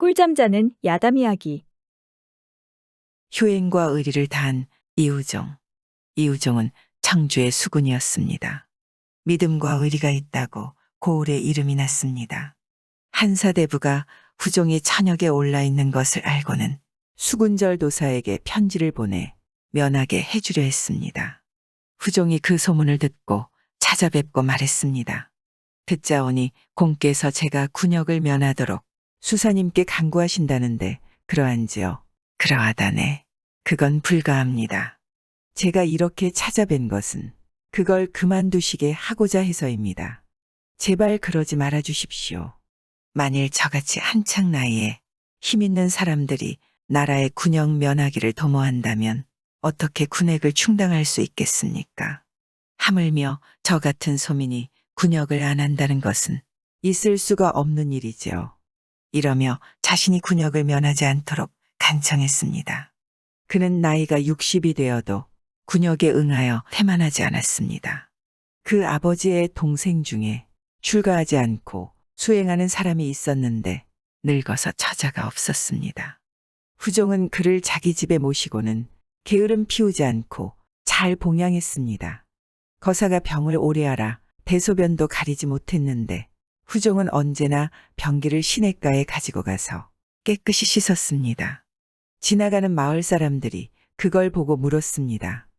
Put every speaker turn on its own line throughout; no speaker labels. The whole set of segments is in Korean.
꿀잠 자는 야담 이야기.
효행과 의리를 다한 이우종. 이우종은 청주의 수군이었습니다. 믿음과 의리가 있다고 고을에 이름이 났습니다. 한사대부가 후종이 천역에 올라 있는 것을 알고는 수군절 도사에게 편지를 보내 면하게 해주려 했습니다. 후종이 그 소문을 듣고 찾아뵙고 말했습니다. 듣자오니 공께서 제가 군역을 면하도록 수사님께 강구하신다는데 그러한지요? 그러하다네. 그건 불가합니다. 제가 이렇게 찾아뵌 것은 그걸 그만두시게 하고자 해서입니다. 제발 그러지 말아 주십시오. 만일 저같이 한창 나이에 힘 있는 사람들이 나라의 군역 면하기를 도모한다면 어떻게 군액을 충당할 수 있겠습니까? 하물며 저 같은 소민이 군역을 안 한다는 것은 있을 수가 없는 일이지요. 이러며 자신이 군역을 면하지 않도록 간청했습니다. 그는 나이가 60이 되어도 군역에 응하여 태만하지 않았습니다. 그 아버지의 동생 중에 출가하지 않고 수행하는 사람이 있었는데 늙어서 처자가 없었습니다. 후종은 그를 자기 집에 모시고는 게으름 피우지 않고 잘 봉양했습니다. 거사가 병을 오래 앓아 대소변도 가리지 못했는데 후종은 언제나 변기를 시냇가에 가지고 가서 깨끗이 씻었습니다. 지나가는 마을 사람들이 그걸 보고 물었습니다.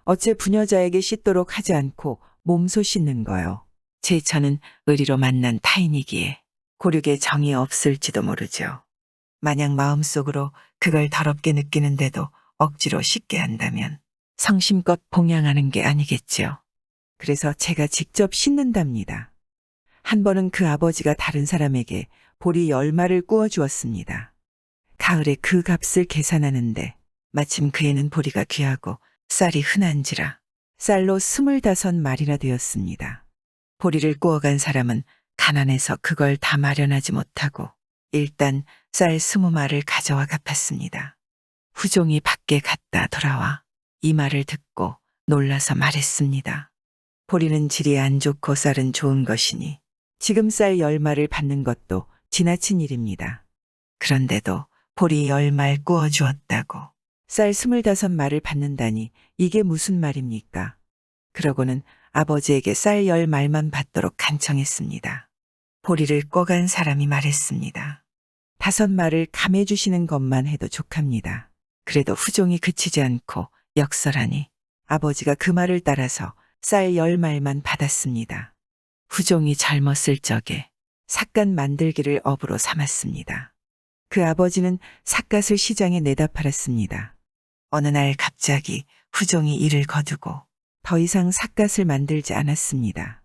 어째 부녀자에게 씻도록 하지 않고 몸소 씻는 거요? 제처는 의리로 만난 타인이기에 고륙에 정이 없을지도 모르죠. 만약 마음속으로 그걸 더럽게 느끼는데도 억지로 씻게 한다면 성심껏 봉양하는 게 아니겠지요. 그래서 제가 직접 씻는답니다. 한 번은 그 아버지가 다른 사람에게 보리 10마를 구워 주었습니다. 가을에 그 값을 계산하는데 마침 그에는 보리가 귀하고 쌀이 흔한지라 쌀로 25마리나 되었습니다. 보리를 구워간 사람은 가난해서 그걸 다 마련하지 못하고 일단 쌀 20마를 가져와 갚았습니다. 후종이 밖에 갔다 돌아와 이 말을 듣고 놀라서 말했습니다. 보리는 질이 안 좋고 쌀은 좋은 것이니 지금 쌀 10마를 받는 것도 지나친 일입니다. 그런데도 보리 10말 구워 주었다고 쌀 25마를 받는다니 이게 무슨 말입니까? 그러고는 아버지에게 쌀 10말만 받도록 간청했습니다. 보리를 꿔간 사람이 말했습니다. 5말을 감해 주시는 것만 해도 족합니다. 그래도 후종이 그치지 않고 역설하니 아버지가 그 말을 따라서 쌀 10말만 받았습니다. 후종이 젊었을 적에 삿갓 만들기를 업으로 삼았습니다. 그 아버지는 삿갓을 시장에 내다 팔았습니다. 어느 날 갑자기 후종이 일을 거두고 더 이상 삿갓을 만들지 않았습니다.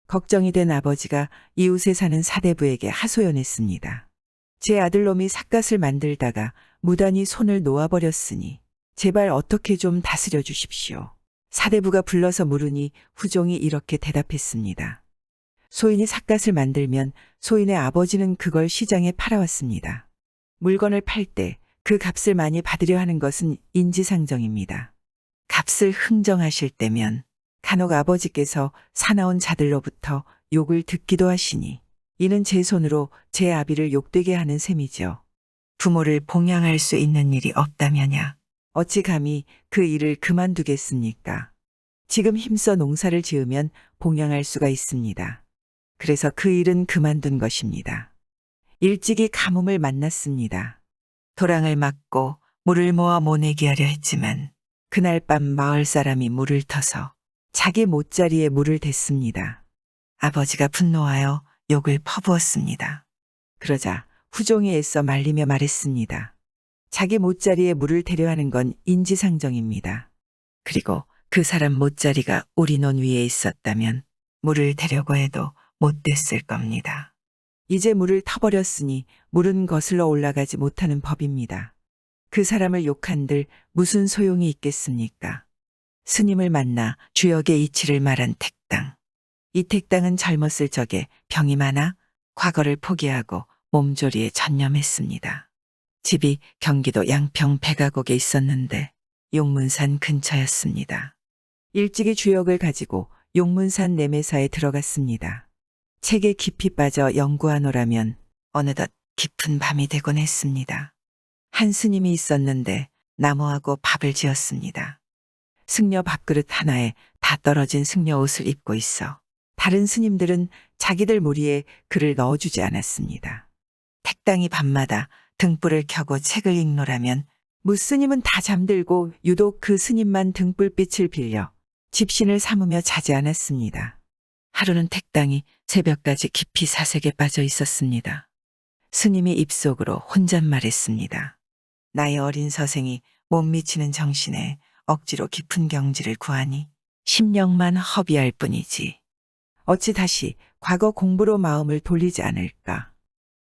걱정이 된 아버지가 이웃에 사는 사대부에게 하소연했습니다. 제 아들놈이 삿갓을 만들다가 무단히 손을 놓아버렸으니 제발 어떻게 좀 다스려 주십시오. 사대부가 불러서 물으니 후종이 이렇게 대답했습니다. 소인이 삿갓을 만들면 소인의 아버지는 그걸 시장에 팔아왔습니다. 물건을 팔 때 그 값을 많이 받으려 하는 것은 인지상정입니다. 값을 흥정하실 때면 간혹 아버지께서 사나운 자들로부터 욕을 듣기도 하시니 이는 제 손으로 제 아비를 욕되게 하는 셈이죠. 부모를 봉양할 수 있는 일이 없다면야 어찌 감히 그 일을 그만두겠습니까? 지금 힘써 농사를 지으면 봉양할 수가 있습니다. 그래서 그 일은 그만둔 것입니다. 일찍이 가뭄을 만났습니다. 도랑을 막고 물을 모아 모내기 하려 했지만 그날 밤 마을 사람이 물을 터서 자기 못자리에 물을 댔습니다. 아버지가 분노하여 욕을 퍼부었습니다. 그러자 후종이 애써 말리며 말했습니다. 자기 못자리에 물을 대려 하는 건 인지상정입니다. 그리고 그 사람 못자리가 우리 논 위에 있었다면 물을 대려고 해도 못 됐을 겁니다. 이제 물을 터버렸으니 물은 거슬러 올라가지 못하는 법입니다. 그 사람을 욕한들 무슨 소용이 있겠습니까? 스님을 만나 주역의 이치를 말한 택당. 이 택당은 젊었을 적에 병이 많아 과거를 포기하고 몸조리에 전념했습니다. 집이 경기도 양평 백아곡에 있었는데 용문산 근처였습니다. 일찍이 주역을 가지고 용문산 내매사에 들어갔습니다. 책에 깊이 빠져 연구하노라면 어느덧 깊은 밤이 되곤 했습니다. 한 스님이 있었는데 나무하고 밥을 지었습니다. 승려 밥그릇 하나에 다 떨어진 승려 옷을 입고 있어 다른 스님들은 자기들 무리에 그를 넣어주지 않았습니다. 택당이 밤마다 등불을 켜고 책을 읽노라면 무스님은 다 잠들고 유독 그 스님만 등불빛을 빌려 집신을 삼으며 자지 않았습니다. 하루는 택당이 새벽까지 깊이 사색에 빠져 있었습니다. 스님이 입속으로 혼잣말했습니다. 나의 어린 서생이 못 미치는 정신에 억지로 깊은 경지를 구하니 심령만 허비할 뿐이지. 어찌 다시 과거 공부로 마음을 돌리지 않을까.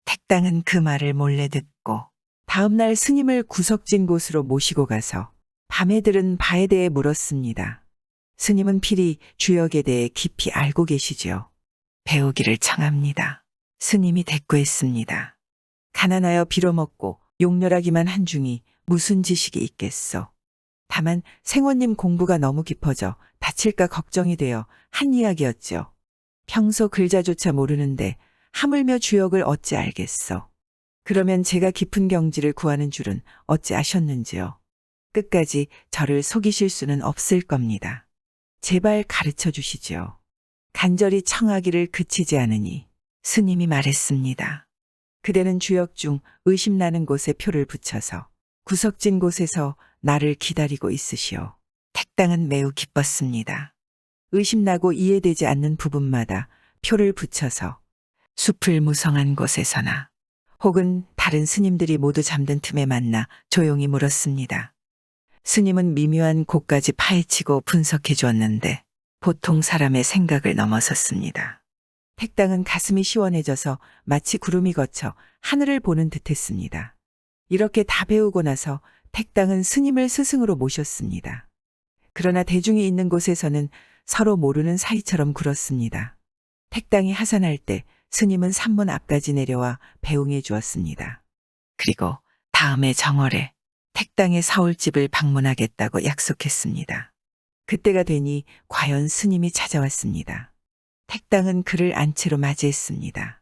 택당은 그 말을 몰래 듣고 다음날 스님을 구석진 곳으로 모시고 가서 밤에 들은 바에 대해 물었습니다. 스님은 필히 주역에 대해 깊이 알고 계시지요. 배우기를 청합니다. 스님이 대꾸했습니다. 가난하여 빌어먹고 용렬하기만 한 중이 무슨 지식이 있겠소. 다만 생원님 공부가 너무 깊어져 다칠까 걱정이 되어 한 이야기였죠. 평소 글자조차 모르는데 하물며 주역을 어찌 알겠소. 그러면 제가 깊은 경지를 구하는 줄은 어찌 아셨는지요. 끝까지 저를 속이실 수는 없을 겁니다. 제발 가르쳐 주시지요. 간절히 청하기를 그치지 않으니 스님이 말했습니다. 그대는 주역 중 의심나는 곳에 표를 붙여서 구석진 곳에서 나를 기다리고 있으시오. 택당은 매우 기뻤습니다. 의심나고 이해되지 않는 부분마다 표를 붙여서 숲을 무성한 곳에서나 혹은 다른 스님들이 모두 잠든 틈에 만나 조용히 물었습니다. 스님은 미묘한 곳까지 파헤치고 분석해 주었는데 보통 사람의 생각을 넘어섰습니다. 택당은 가슴이 시원해져서 마치 구름이 거쳐 하늘을 보는 듯했습니다. 이렇게 다 배우고 나서 택당은 스님을 스승으로 모셨습니다. 그러나 대중이 있는 곳에서는 서로 모르는 사이처럼 굴었습니다. 택당이 하산할 때 스님은 산문 앞까지 내려와 배웅해 주었습니다. 그리고 다음해 정월에 택당의 사울집을 방문하겠다고 약속했습니다. 그때가 되니 과연 스님이 찾아왔습니다. 택당은 그를 안채로 맞이했습니다.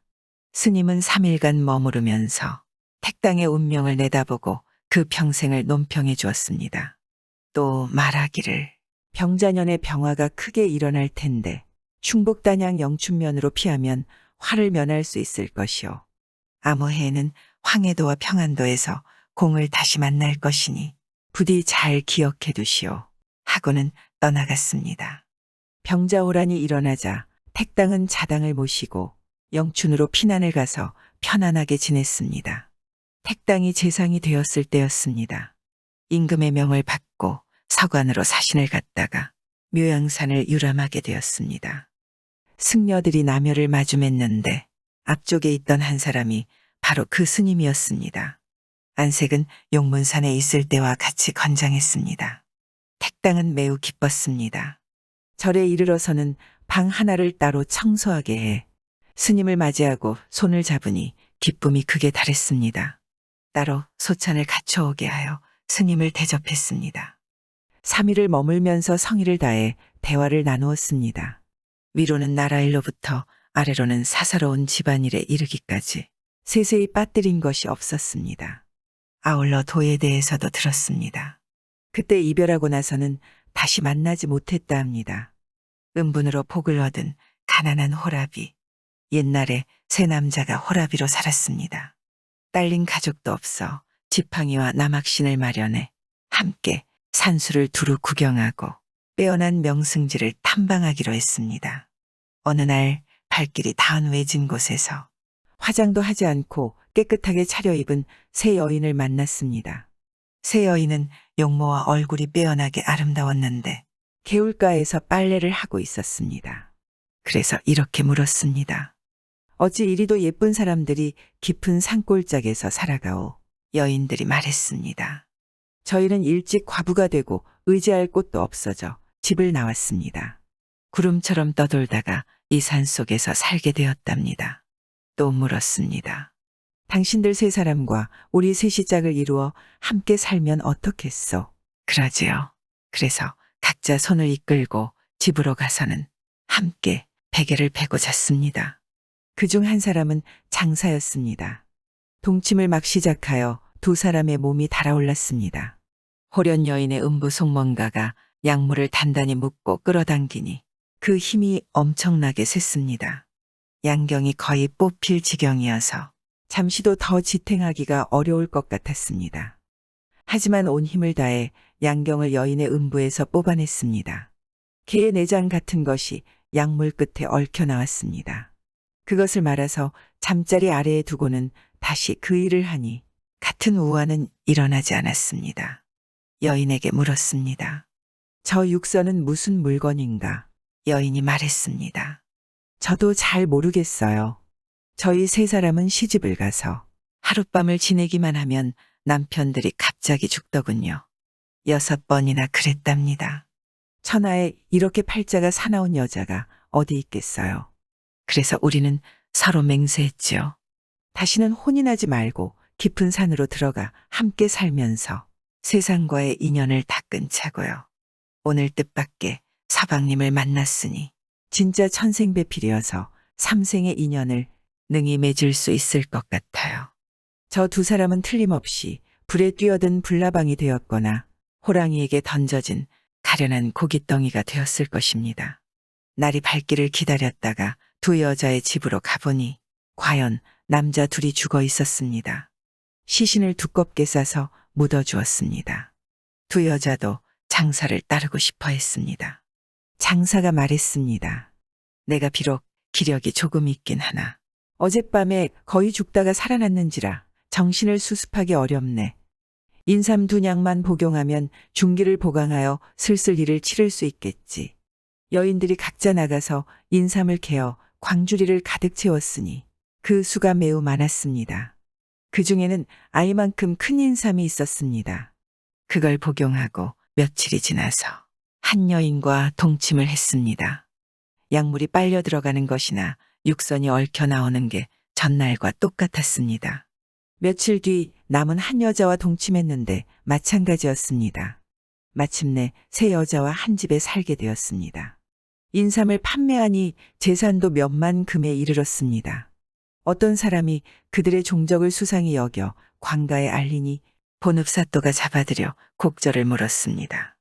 스님은 3일간 머무르면서 택당의 운명을 내다보고 그 평생을 논평해 주었습니다. 또 말하기를 병자년에 병화가 크게 일어날 텐데 충북단양 영춘면으로 피하면 화를 면할 수 있을 것이요. 암호해에는 황해도와 평안도에서 공을 다시 만날 것이니 부디 잘 기억해 두시오. 하고는 떠나갔습니다. 병자호란이 일어나자 택당은 자당을 모시고 영춘으로 피난을 가서 편안하게 지냈습니다. 택당이 재상이 되었을 때였습니다. 임금의 명을 받고 서관으로 사신을 갔다가 묘양산을 유람하게 되었습니다. 승려들이 남열을 마주했는데 앞쪽에 있던 한 사람이 바로 그 스님이었습니다. 안색은 용문산에 있을 때와 같이 건장했습니다. 택당은 매우 기뻤습니다. 절에 이르러서는 방 하나를 따로 청소하게 해 스님을 맞이하고 손을 잡으니 기쁨이 극에 달했습니다. 따로 소찬을 갖춰오게 하여 스님을 대접했습니다. 3일을 머물면서 성의를 다해 대화를 나누었습니다. 위로는 나라 일로부터 아래로는 사사로운 집안일에 이르기까지 세세히 빠뜨린 것이 없었습니다. 아울러 도에 대해서도 들었습니다. 그때 이별하고 나서는 다시 만나지 못했다 합니다. 은분으로 복을 얻은 가난한 호랍이 옛날에 세 남자가 호랍이로 살았습니다. 딸린 가족도 없어 지팡이와 남학신을 마련해 함께 산수를 두루 구경하고 빼어난 명승지를 탐방하기로 했습니다. 어느 날 발길이 닿은 외진 곳에서 화장도 하지 않고 깨끗하게 차려입은 세 여인을 만났습니다. 세 여인은 용모와 얼굴이 빼어나게 아름다웠는데 개울가에서 빨래를 하고 있었습니다. 그래서 이렇게 물었습니다. 어찌 이리도 예쁜 사람들이 깊은 산골짜기에서 살아가오? 여인들이 말했습니다. 저희는 일찍 과부가 되고 의지할 곳도 없어져 집을 나왔습니다. 구름처럼 떠돌다가 이 산속에서 살게 되었답니다. 또 물었습니다. 당신들 세 사람과 우리 셋이 짝을 이루어 함께 살면 어떻겠소? 그러지요. 그래서 각자 손을 이끌고 집으로 가서는 함께 베개를 베고 잤습니다. 그중 한 사람은 장사였습니다. 동침을 막 시작하여 두 사람의 몸이 달아올랐습니다. 호련 여인의 음부 속뭔가가 약물을 단단히 묶고 끌어당기니 그 힘이 엄청나게 셌습니다. 양경이 거의 뽑힐 지경이어서 잠시도 더 지탱하기가 어려울 것 같았습니다. 하지만 온 힘을 다해 양경을 여인의 음부에서 뽑아냈습니다. 개의 내장 같은 것이 약물 끝에 얽혀 나왔습니다. 그것을 말아서 잠자리 아래에 두고는 다시 그 일을 하니 같은 우환은 일어나지 않았습니다. 여인에게 물었습니다. 저 육선은 무슨 물건인가? 여인이 말했습니다. 저도 잘 모르겠어요. 저희 세 사람은 시집을 가서 하룻밤을 지내기만 하면 남편들이 갑자기 죽더군요. 6번이나 그랬답니다. 천하에 이렇게 팔자가 사나운 여자가 어디 있겠어요. 그래서 우리는 서로 맹세했지요. 다시는 혼이 나지 말고 깊은 산으로 들어가 함께 살면서 세상과의 인연을 다 끊자고요. 오늘 뜻밖의 서방님을 만났으니 진짜 천생배필이어서 삼생의 인연을 능히 맺을 수 있을 것 같아요. 저 두 사람은 틀림없이 불에 뛰어든 불나방이 되었거나 호랑이에게 던져진 가련한 고깃덩이가 되었을 것입니다. 날이 밝기를 기다렸다가 두 여자의 집으로 가보니 과연 남자 둘이 죽어 있었습니다. 시신을 두껍게 싸서 묻어주었습니다. 두 여자도 장사를 따르고 싶어 했습니다. 장사가 말했습니다. 내가 비록 기력이 조금 있긴 하나 어젯밤에 거의 죽다가 살아났는지라 정신을 수습하기 어렵네. 인삼 2냥만 복용하면 중기를 보강하여 슬슬 일을 치를 수 있겠지. 여인들이 각자 나가서 인삼을 캐어 광주리를 가득 채웠으니 그 수가 매우 많았습니다. 그 중에는 아이만큼 큰 인삼이 있었습니다. 그걸 복용하고 며칠이 지나서 한 여인과 동침을 했습니다. 약물이 빨려 들어가는 것이나 육선이 얽혀 나오는 게 전날과 똑같았습니다. 며칠 뒤 남은 한 여자와 동침했는데 마찬가지였습니다. 마침내 세 여자와 한 집에 살게 되었습니다. 인삼을 판매하니 재산도 몇만 금에 이르렀습니다. 어떤 사람이 그들의 종적을 수상히 여겨 관가에 알리니 본읍사또가 잡아들여 곡절을 물었습니다.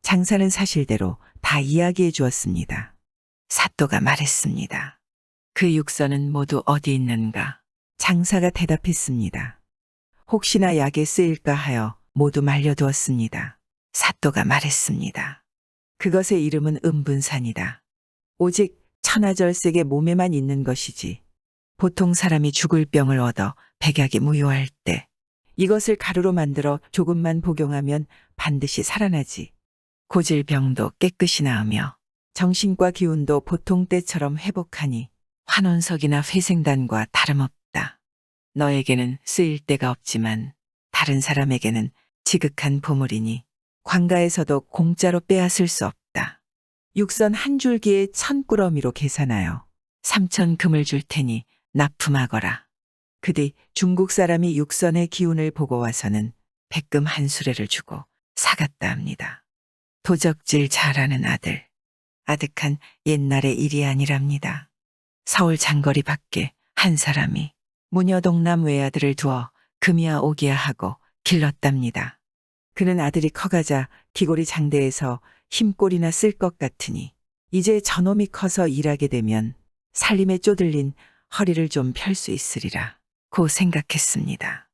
장사는 사실대로 다 이야기해 주었습니다. 사또가 말했습니다. 그 육선은 모두 어디 있는가? 장사가 대답했습니다. 혹시나 약에 쓰일까 하여 모두 말려두었습니다. 사또가 말했습니다. 그것의 이름은 음분산이다. 오직 천하절색의 몸에만 있는 것이지. 보통 사람이 죽을 병을 얻어 백약이 무효할 때 이것을 가루로 만들어 조금만 복용하면 반드시 살아나지. 고질병도 깨끗이 나으며 정신과 기운도 보통 때처럼 회복하니 환원석이나 회생단과 다름없다. 너에게는 쓰일 데가 없지만 다른 사람에게는 지극한 보물이니 관가에서도 공짜로 빼앗을 수 없다. 육선 한 줄기에 1000꾸러미로 계산하여 3000금을 줄 테니 납품하거라. 그 뒤 중국 사람이 육선의 기운을 보고 와서는 백금 한 수레를 주고 사갔다 합니다. 도적질 잘하는 아들. 아득한 옛날의 일이 아니랍니다. 서울 장거리 밖에 한 사람이 무녀동남 외아들을 두어 금이야 오기야 하고 길렀답니다. 그는 아들이 커가자 기골이 장대해서 힘꼴이나 쓸 것 같으니 이제 저놈이 커서 일하게 되면 살림에 쪼들린 허리를 좀 펼 수 있으리라 고 생각했습니다.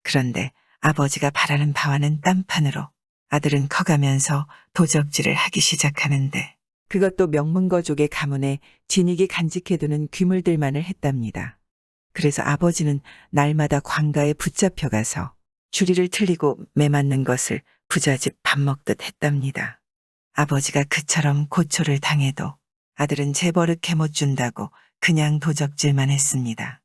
그런데 아버지가 바라는 바와는 딴판으로 아들은 커가면서 도적질을 하기 시작하는데 그것도 명문거족의 가문에 진익이 간직해두는 귀물들만을 했답니다. 그래서 아버지는 날마다 관가에 붙잡혀가서 주리를 틀리고 매맞는 것을 부잣집 밥 먹듯 했답니다. 아버지가 그처럼 고초를 당해도 아들은 재버릇 해못 준다고 그냥 도적질만 했습니다.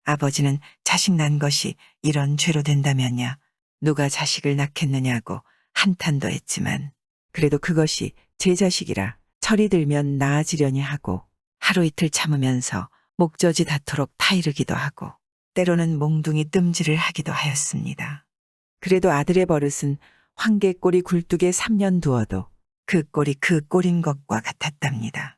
아버지는 자식 난 것이 이런 죄로 된다면야 누가 자식을 낳겠느냐고 한탄도 했지만 그래도 그것이 제 자식이라 철이 들면 나아지려니 하고 하루 이틀 참으면서 목젖이 닿도록 타이르기도 하고 때로는 몽둥이 뜸질을 하기도 하였습니다. 그래도 아들의 버릇은 황개꼬리 굴뚝에 3년 두어도 그 꼴이 그 꼴인 것과 같았답니다.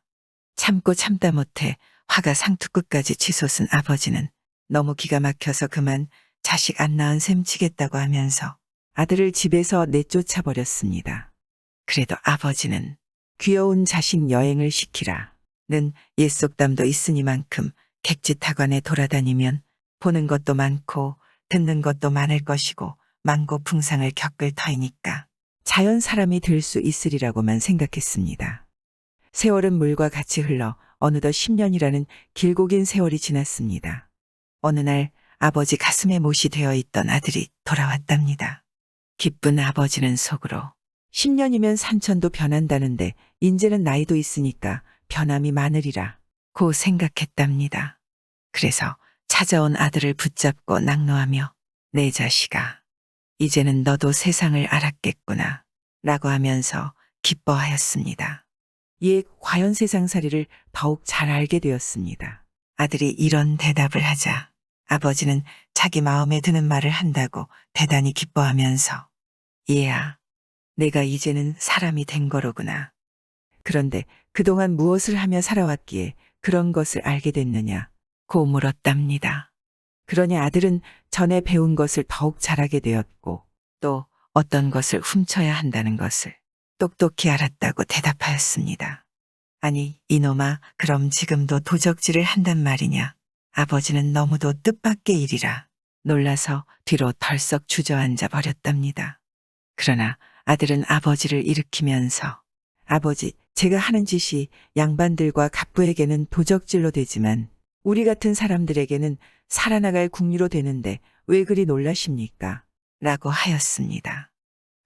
참고 참다 못해 화가 상투 끝까지 치솟은 아버지는 너무 기가 막혀서 그만 자식 안 낳은 셈 치겠다고 하면서 아들을 집에서 내쫓아 버렸습니다. 그래도 아버지는 귀여운 자식 여행을 시키라는 옛속담도 있으니만큼 객지타관에 돌아다니면 보는 것도 많고 듣는 것도 많을 것이고 만고풍상을 겪을 터이니까 자연 사람이 될 수 있으리라고만 생각했습니다. 세월은 물과 같이 흘러 어느덧 10년이라는 길고 긴 세월이 지났습니다. 어느 날 아버지 가슴에 못이 되어 있던 아들이 돌아왔답니다. 기쁜 아버지는 속으로 10년이면 산천도 변한다는데 인제는 나이도 있으니까 변함이 많으리라 고 생각했답니다. 그래서 찾아온 아들을 붙잡고 낙노하며 내 자식아, 이제는 너도 세상을 알았겠구나 라고 하면서 기뻐하였습니다. 이에 과연 세상살이를 더욱 잘 알게 되었습니다. 아들이 이런 대답을 하자 아버지는 자기 마음에 드는 말을 한다고 대단히 기뻐하면서 얘야, 내가 이제는 사람이 된 거로구나. 그런데 그동안 무엇을 하며 살아왔기에 그런 것을 알게 됐느냐 고 물었답니다. 그러니 아들은 전에 배운 것을 더욱 잘하게 되었고 또 어떤 것을 훔쳐야 한다는 것을 똑똑히 알았다고 대답하였습니다. 아니 이놈아, 그럼 지금도 도적질을 한단 말이냐. 아버지는 너무도 뜻밖의 일이라 놀라서 뒤로 덜썩 주저앉아 버렸답니다. 그러나 아들은 아버지를 일으키면서 아버지, 제가 하는 짓이 양반들과 갑부에게는 도적질로 되지만 우리 같은 사람들에게는 살아나갈 국리로 되는데 왜 그리 놀라십니까? 라고 하였습니다.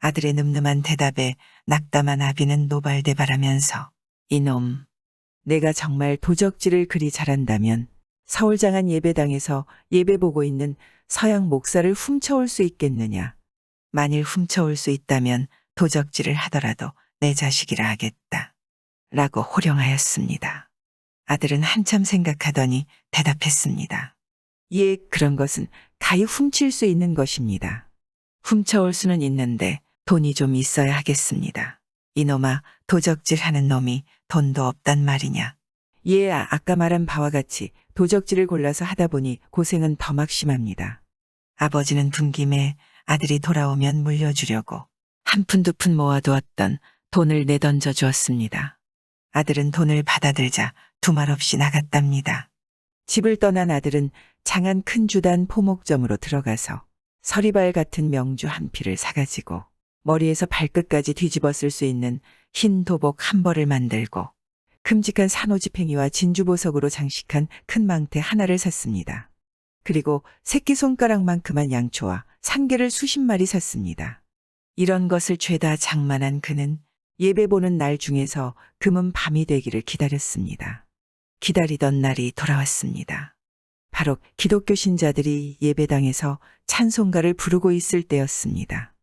아들의 늠름한 대답에 낙담한 아비는 노발대발하면서 이놈, 내가 정말 도적질을 그리 잘한다면 서울장안 예배당에서 예배 보고 있는 서양 목사를 훔쳐올 수 있겠느냐. 만일 훔쳐올 수 있다면 도적질을 하더라도 내 자식이라 하겠다. 라고 호령하였습니다. 아들은 한참 생각하더니 대답했습니다. 예, 그런 것은 가히 훔칠 수 있는 것입니다. 훔쳐올 수는 있는데 돈이 좀 있어야 하겠습니다. 이놈아, 도적질하는 놈이 돈도 없단 말이냐. 예, 아까 말한 바와 같이 도적질을 골라서 하다 보니 고생은 더 막심합니다. 아버지는 분김에 아들이 돌아오면 물려주려고 한 푼 두 푼 모아두었던 돈을 내던져 주었습니다. 아들은 돈을 받아들자 두말 없이 나갔답니다. 집을 떠난 아들은 장안 큰 주단 포목점으로 들어가서 서리발 같은 명주 한 필을 사가지고 머리에서 발끝까지 뒤집어 쓸 수 있는 흰 도복 한 벌을 만들고 큼직한 산호지팽이와 진주보석으로 장식한 큰 망태 하나를 샀습니다. 그리고 새끼손가락만큼한 양초와 상개를 수십 마리 샀습니다. 이런 것을 죄다 장만한 그는 예배 보는 날 중에서 금은 밤이 되기를 기다렸습니다. 기다리던 날이 돌아왔습니다. 바로 기독교 신자들이 예배당에서 찬송가를 부르고 있을 때였습니다.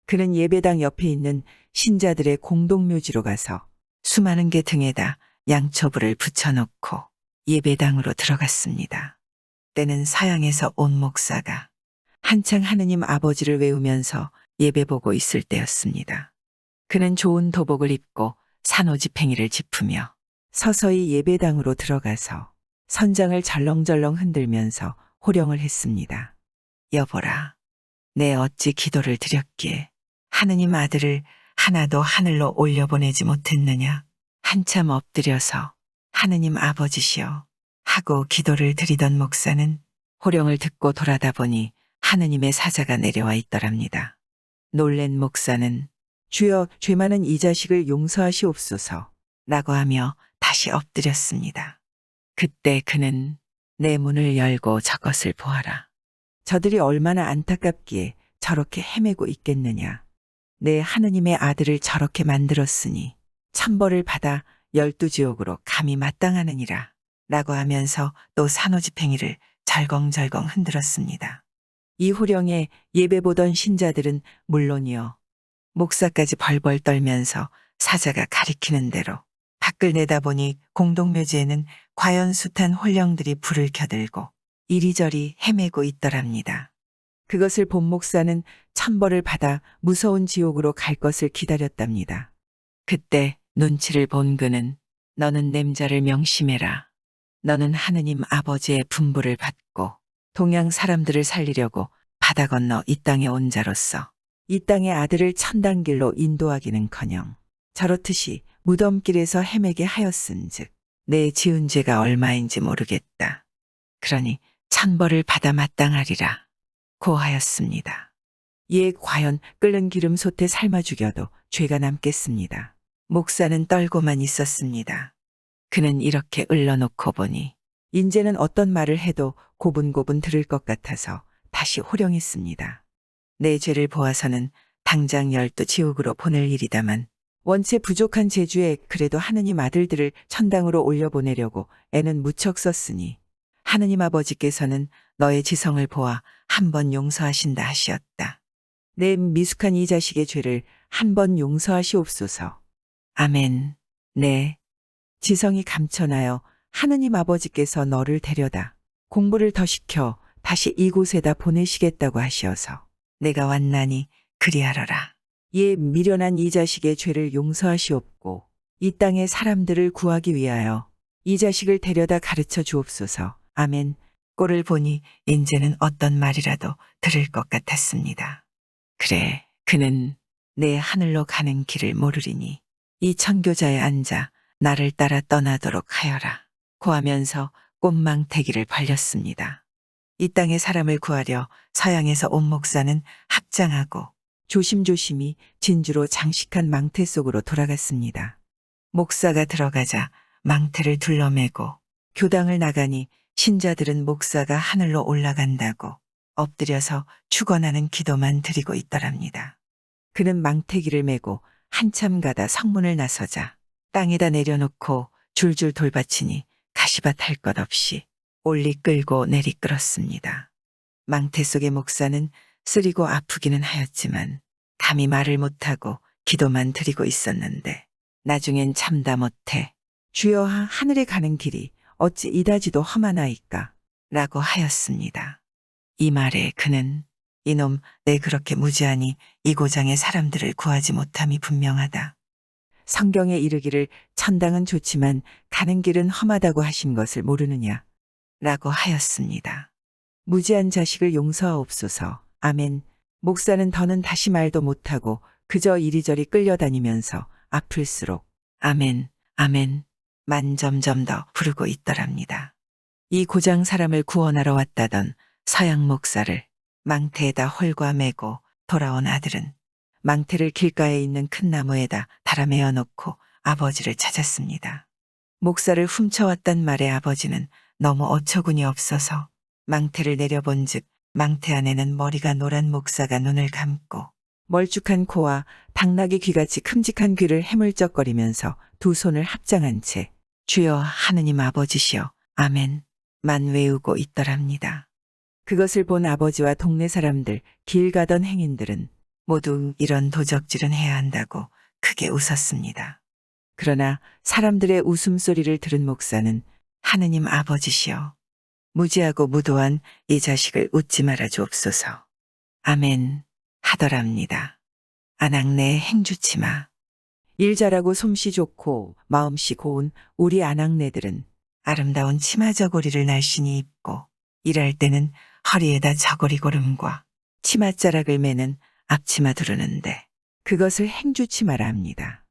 그는 예배당 옆에 있는 신자들의 공동묘지로 가서 수많은 개 등에다 양초불을 붙여놓고 예배당으로 들어갔습니다. 때는 서양에서 온 목사가 한창 하느님 아버지를 외우면서 예배 보고 있을 때였습니다. 그는 좋은 도복을 입고 산호지팽이를 짚으며 서서히 예배당으로 들어가서 선장을 절렁절렁 흔들면서 호령을 했습니다. 여보라, 내 어찌 기도를 드렸기에 하느님 아들을 하나도 하늘로 올려보내지 못했느냐. 한참 엎드려서 하느님 아버지시여 하고 기도를 드리던 목사는 호령을 듣고 돌아다 보니 하느님의 사자가 내려와 있더랍니다. 놀란 목사는 주여, 죄 많은 이 자식을 용서하시옵소서 라고 하며 다시 엎드렸습니다. 그때 그는 내 문을 열고 저것을 보아라. 저들이 얼마나 안타깝기에 저렇게 헤매고 있겠느냐. 내 하느님의 아들을 저렇게 만들었으니 천벌을 받아 12지옥으로 감히 마땅하느니라 라고 하면서 또 산호지팽이를 절컹절컹 흔들었습니다. 이 호령에 예배 보던 신자들은 물론이요, 목사까지 벌벌 떨면서 사자가 가리키는 대로 밖을 내다보니 공동묘지에는 과연 숱한 홀령들이 불을 켜들고 이리저리 헤매고 있더랍니다. 그것을 본 목사는 천벌을 받아 무서운 지옥으로 갈 것을 기다렸답니다. 그때 눈치를 본 그는 너는 냄자를 명심해라. 너는 하느님 아버지의 분부를 받고 동양 사람들을 살리려고 바다 건너 이 땅에 온 자로서 이 땅의 아들을 천당길로 인도하기는커녕 저렇듯이 무덤길에서 헤매게 하였은즉 내 지은 죄가 얼마인지 모르겠다. 그러니 천벌을 받아 마땅하리라 고하였습니다. 이에 과연 끓는 기름 솥에 삶아 죽여도 죄가 남겠습니다. 목사는 떨고만 있었습니다. 그는 이렇게 을러놓고 보니 인제는 어떤 말을 해도 고분고분 들을 것 같아서 다시 호령했습니다. 내 죄를 보아서는 당장 열두 지옥으로 보낼 일이다만 원체 부족한 재주에 그래도 하느님 아들들을 천당으로 올려보내려고 애는 무척 썼으니 하느님 아버지께서는 너의 지성을 보아 한 번 용서하신다 하시었다. 내 미숙한 이 자식의 죄를 한 번 용서하시옵소서. 아멘. 네. 지성이 감천하여 하느님 아버지께서 너를 데려다 공부를 더 시켜 다시 이곳에다 보내시겠다고 하시어서 내가 왔나니 그리하러라. 이에 미련한 이 자식의 죄를 용서하시옵고 이 땅의 사람들을 구하기 위하여 이 자식을 데려다 가르쳐 주옵소서. 아멘. 꼴을 보니 인제는 어떤 말이라도 들을 것 같았습니다. 그래, 그는 내 하늘로 가는 길을 모르리니 이 천교자에 앉아 나를 따라 떠나도록 하여라. 고하면서 꽃망태기를 벌렸습니다. 이 땅의 사람을 구하려 서양에서 온 목사는 합장하고 조심조심히 진주로 장식한 망태 속으로 돌아갔습니다. 목사가 들어가자 망태를 둘러매고 교당을 나가니 신자들은 목사가 하늘로 올라간다고 엎드려서 축원하는 기도만 드리고 있더랍니다. 그는 망태기를 메고 한참 가다 성문을 나서자 땅에다 내려놓고 줄줄 돌받치니 가시밭 할 것 없이 올리 끌고 내리 끌었습니다. 망태 속의 목사는 쓰리고 아프기는 하였지만 감히 말을 못하고 기도만 드리고 있었는데 나중엔 참다 못해 주여 하늘에 가는 길이 어찌 이다지도 험하나이까 라고 하였습니다. 이 말에 그는 이놈 내 그렇게 무지하니 이 고장의 사람들을 구하지 못함이 분명하다. 성경에 이르기를 천당은 좋지만 가는 길은 험하다고 하신 것을 모르느냐 라고 하였습니다. 무지한 자식을 용서하옵소서. 아멘. 목사는 더는 다시 말도 못하고 그저 이리저리 끌려다니면서 아플수록 아멘, 아멘 만 점점 더 부르고 있더랍니다. 이 고장 사람을 구원하러 왔다던 서양 목사를 망태에다 홀과 매고 돌아온 아들은 망태를 길가에 있는 큰 나무에다 달아매어 놓고 아버지를 찾았습니다. 목사를 훔쳐왔단 말에 아버지는 너무 어처구니 없어서 망태를 내려본즉 망태 안에는 머리가 노란 목사가 눈을 감고 멀쭉한 코와 당나귀 귀같이 큼직한 귀를 해물쩍거리면서 두 손을 합장한 채 주여 하느님 아버지시여 아멘 만 외우고 있더랍니다. 그것을 본 아버지와 동네 사람들, 길 가던 행인들은 모두 이런 도적질은 해야 한다고 크게 웃었습니다. 그러나 사람들의 웃음소리를 들은 목사는 하느님 아버지시여 무지하고 무도한 이 자식을 웃지 말아 주옵소서. 아멘 하더랍니다. 아낙네 행주치마. 일 잘하고 솜씨 좋고 마음씨 고운 우리 아낙네들은 아름다운 치마 저고리를 날씬히 입고 일할 때는 허리에다 저고리 고름과 치맛자락을 매는 앞치마 두르는데 그것을 행주치마라 합니다.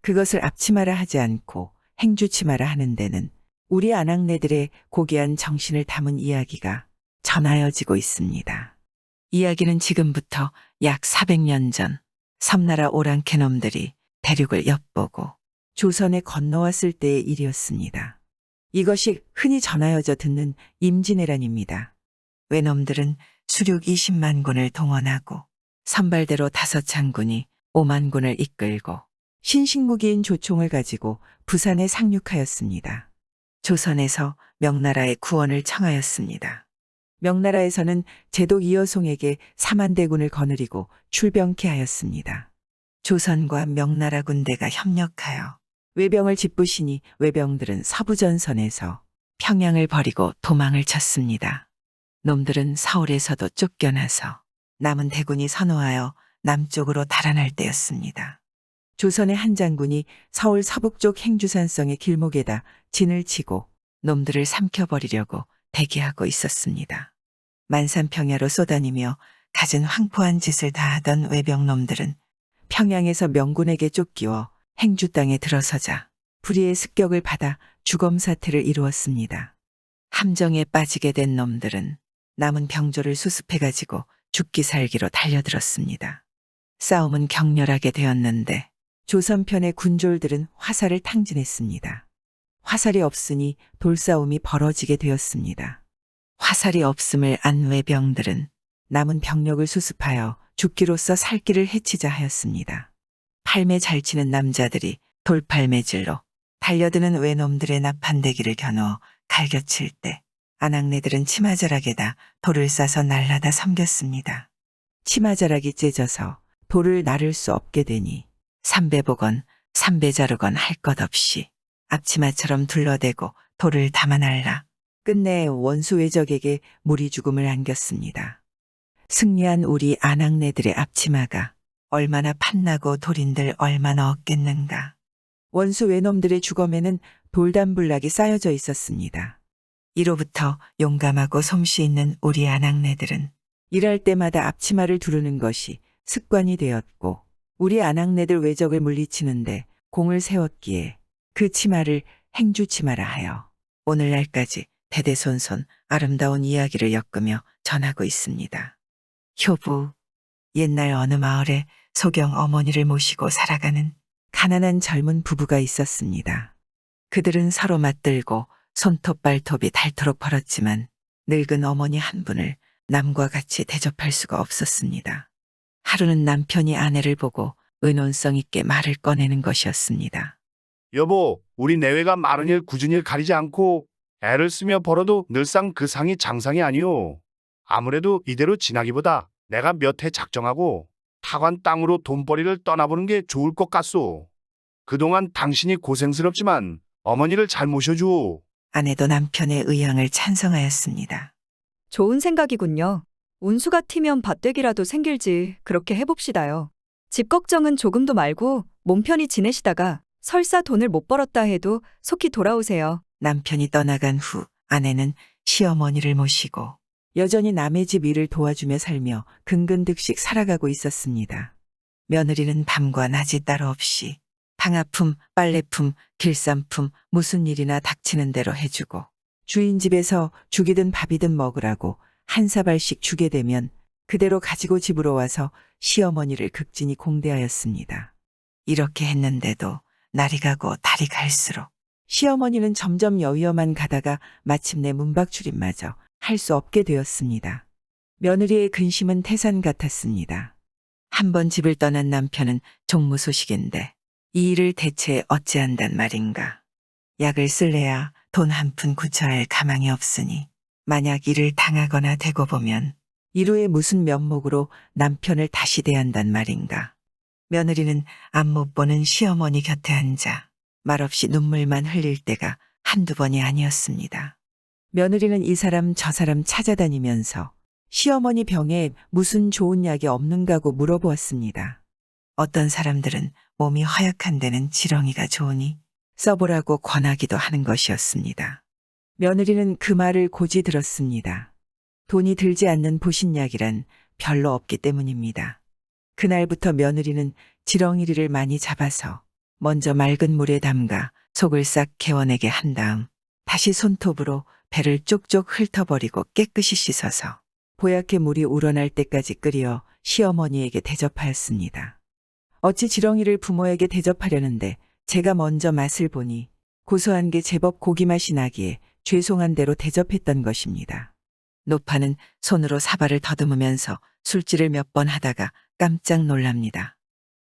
그것을 앞치마라 하지 않고 행주치마라 하는 데는 우리 아낙네들의 고귀한 정신을 담은 이야기가 전하여지고 있습니다. 이야기는 지금부터 약 400년 전 섬나라 오랑캐놈들이 대륙을 엿보고 조선에 건너왔을 때의 일이었습니다. 이것이 흔히 전하여져 듣는 임진왜란입니다. 외놈들은 수륙 20만 군을 동원하고 선발대로 5장군이 5만 군을 이끌고 신식무기인 조총을 가지고 부산에 상륙하였습니다. 조선에서 명나라의 구원을 청하였습니다. 명나라에서는 제독 이여송에게 4만 대군을 거느리고 출병케 하였습니다. 조선과 명나라 군대가 협력하여 외병을 짓부시니 외병들은 서부전선에서 평양을 버리고 도망을 쳤습니다. 놈들은 서울에서도 쫓겨나서 남은 대군이 선호하여 남쪽으로 달아날 때였습니다. 조선의 한 장군이 서울 서북쪽 행주산성의 길목에다 진을 치고 놈들을 삼켜버리려고 대기하고 있었습니다. 만산평야로 쏘다니며 갖은 황포한 짓을 다 하던 외병놈들은 평양에서 명군에게 쫓기워 행주 땅에 들어서자 불의의 습격을 받아 주검 사태를 이루었습니다. 함정에 빠지게 된 놈들은 남은 병조를 수습해가지고 죽기 살기로 달려들었습니다. 싸움은 격렬하게 되었는데 조선편의 군졸들은 화살을 탕진했습니다. 화살이 없으니 돌싸움이 벌어지게 되었습니다. 화살이 없음을 안 외병들은 남은 병력을 수습하여 죽기로써 살기를 해치자 하였습니다. 팔매 잘 치는 남자들이 돌팔매질로 달려드는 외놈들의 nap판대기를 겨누어 갈겨칠 때 아낙네들은 치마자락에다 돌을 싸서 날라다 섬겼습니다. 치마자락이 째져서 돌을 나를 수 없게 되니 삼배보건 삼배자르건 할 것 없이 앞치마처럼 둘러대고 돌을 담아 날라 끝내 원수 외적에게 무리 죽음을 안겼습니다. 승리한 우리 아낙네들의 앞치마가 얼마나 팥나고 돌인들 얼마나 없겠는가. 원수 외놈들의 주검에는 돌담불락이 쌓여져 있었습니다. 이로부터 용감하고 솜씨 있는 우리 아낙네들은 일할 때마다 앞치마를 두르는 것이 습관이 되었고 우리 아낙네들 외적을 물리치는데 공을 세웠기에 그 치마를 행주치마라 하여 오늘날까지 대대손손 아름다운 이야기를 엮으며 전하고 있습니다. 효부, 옛날 어느 마을에 소경 어머니를 모시고 살아가는 가난한 젊은 부부가 있었습니다. 그들은 서로 맞들고 손톱 발톱이 닳도록 벌었지만 늙은 어머니 한 분을 남과 같이 대접할 수가 없었습니다. 하루는 남편이 아내를 보고 의논성 있게 말을 꺼내는 것이었습니다.
여보, 우리 내외가 마른 일 굳은 일 가리지 않고 애를 쓰며 벌어도 늘상 그 상이 장상이 아니오. 아무래도 이대로 지나기보다 내가 몇 해 작정하고 타관 땅으로 돈벌이를 떠나보는 게 좋을 것 같소. 그동안 당신이 고생스럽지만 어머니를 잘 모셔주오.
아내도 남편의 의향을 찬성하였습니다.
좋은 생각이군요. 운수가 튀면 밭되기라도 생길지 그렇게 해봅시다요. 집 걱정은 조금도 말고 몸 편히 지내시다가 설사 돈을 못 벌었다 해도 속히 돌아오세요.
남편이 떠나간 후 아내는 시어머니를 모시고 여전히 남의 집 일을 도와주며 살며 근근득식 살아가고 있었습니다. 며느리는 밤과 낮이 따로 없이 방아품, 빨래품, 길쌈품 무슨 일이나 닥치는 대로 해주고 주인 집에서 죽이든 밥이든 먹으라고 한 사발씩 주게 되면 그대로 가지고 집으로 와서 시어머니를 극진히 공대하였습니다. 이렇게 했는데도 날이 가고 달이 갈수록 시어머니는 점점 여위어만 가다가 마침내 문박출입마저 할 수 없게 되었습니다. 며느리의 근심은 태산 같았습니다. 한 번 집을 떠난 남편은 종무소식인데 이 일을 대체 어찌한단 말인가. 약을 쓸래야 돈 한 푼 구처할 가망이 없으니 만약 일을 당하거나 되고 보면 이루의 무슨 면목으로 남편을 다시 대한단 말인가. 며느리는 앞 못 보는 시어머니 곁에 앉아 말없이 눈물만 흘릴 때가 한두 번이 아니었습니다. 며느리는 이 사람 저 사람 찾아다니면서 시어머니 병에 무슨 좋은 약이 없는가고 물어보았습니다. 어떤 사람들은 몸이 허약한 데는 지렁이가 좋으니 써보라고 권하기도 하는 것이었습니다. 며느리는 그 말을 고지 들었습니다. 돈이 들지 않는 보신약이란 별로 없기 때문입니다. 그날부터 며느리는 지렁이를 많이 잡아서 먼저 맑은 물에 담가 속을 싹 개워내게 한 다음 다시 손톱으로 배를 쪽쪽 훑어버리고 깨끗이 씻어서 보약의 물이 우러날 때까지 끓여 시어머니에게 대접하였습니다. 어찌 지렁이를 부모에게 대접하려는데 제가 먼저 맛을 보니 고소한 게 제법 고기 맛이 나기에 죄송한 대로 대접했던 것입니다. 노파는 손으로 사발을 더듬으면서 술질을 몇 번 하다가 깜짝 놀랍니다.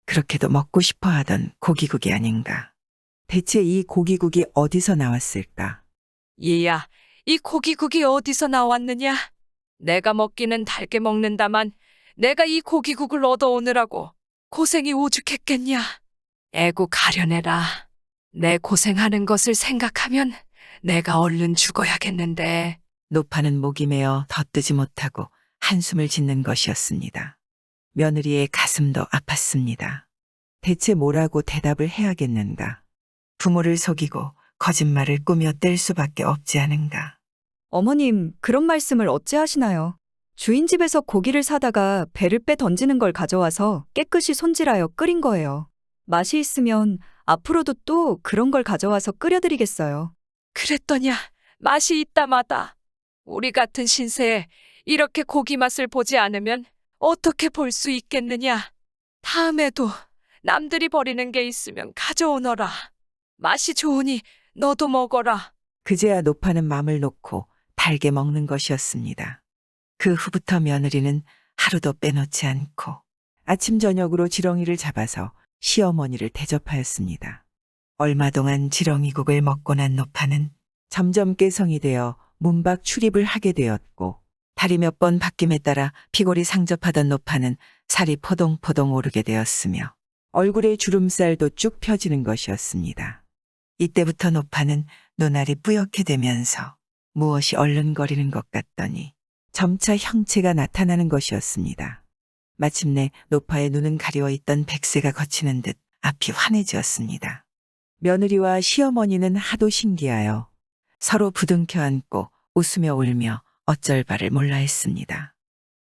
그렇게도 먹고 싶어 하던 고기국이 아닌가. 대체 이 고기국이 어디서 나왔을까?
얘야, 이 고기국이 어디서 나왔느냐? 내가 먹기는 달게 먹는다만 내가 이 고기국을 얻어오느라고 고생이 오죽했겠냐? 애고 가려내라. 내 고생하는 것을 생각하면 내가 얼른 죽어야겠는데.
노파는 목이 메어 덧뜨지 못하고 한숨을 짓는 것이었습니다. 며느리의 가슴도 아팠습니다. 대체 뭐라고 대답을 해야겠는가? 부모를 속이고 거짓말을 꾸며 뗄 수밖에 없지 않은가?
어머님, 그런 말씀을 어찌 하시나요? 주인 집에서 고기를 사다가 배를 빼 던지는 걸 가져와서 깨끗이 손질하여 끓인 거예요. 맛이 있으면 앞으로도 또 그런 걸 가져와서 끓여드리겠어요.
그랬더냐, 맛이 있다마다. 우리 같은 신세에 이렇게 고기 맛을 보지 않으면 어떻게 볼 수 있겠느냐. 다음에도 남들이 버리는 게 있으면 가져오너라. 맛이 좋으니 너도 먹어라.
그제야 노파는 맘을 놓고 달게 먹는 것이었습니다. 그 후부터 며느리는 하루도 빼놓지 않고 아침 저녁으로 지렁이를 잡아서 시어머니를 대접하였습니다. 얼마 동안 지렁이국을 먹고 난 노파는 점점 깨성이 되어 문밖 출입을 하게 되었고, 달이 몇 번 바뀜에 따라 피골이 상접하던 노파는 살이 포동포동 오르게 되었으며 얼굴에 주름살도 쭉 펴지는 것이었습니다. 이때부터 노파는 눈알이 뿌옇게 되면서 무엇이 얼른거리는 것 같더니 점차 형체가 나타나는 것이었습니다. 마침내 노파의 눈은 가리워 있던 백세가 걷히는 듯 앞이 환해지었습니다. 며느리와 시어머니는 하도 신기하여 서로 부둥켜 안고 웃으며 울며 어쩔 바를 몰라 했습니다.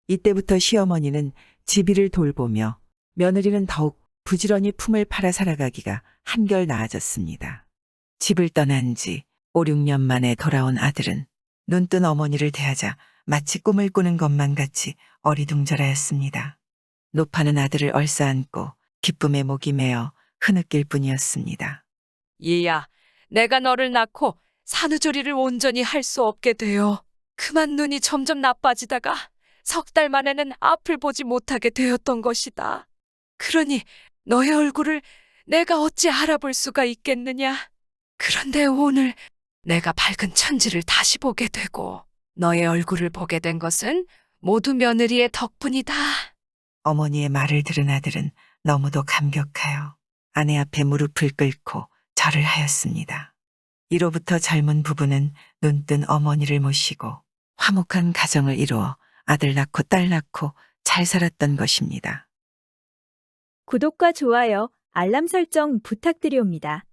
이때부터 시어머니는 집이를 돌보며 며느리는 더욱 부지런히 품을 팔아 살아가기가 한결 나아졌습니다. 집을 떠난 지 5, 6년 만에 돌아온 아들은 눈뜬 어머니를 대하자 마치 꿈을 꾸는 것만 같이 어리둥절하였습니다. 노파는 아들을 얼싸안고 기쁨에 목이 메어 흐느낄 뿐이었습니다.
얘야, 내가 너를 낳고 산후조리를 온전히 할 수 없게 되어 그만 눈이 점점 나빠지다가 석 달 만에는 앞을 보지 못하게 되었던 것이다. 그러니 너의 얼굴을 내가 어찌 알아볼 수가 있겠느냐? 그런데 오늘 내가 밝은 천지를 다시 보게 되고 너의 얼굴을 보게 된 것은 모두 며느리의 덕분이다.
어머니의 말을 들은 아들은 너무도 감격하여 아내 앞에 무릎을 꿇고 절을 하였습니다. 이로부터 젊은 부부는 눈뜬 어머니를 모시고 화목한 가정을 이루어 아들 낳고 딸 낳고 잘 살았던 것입니다.
구독과 좋아요, 알람 설정 부탁드리옵니다.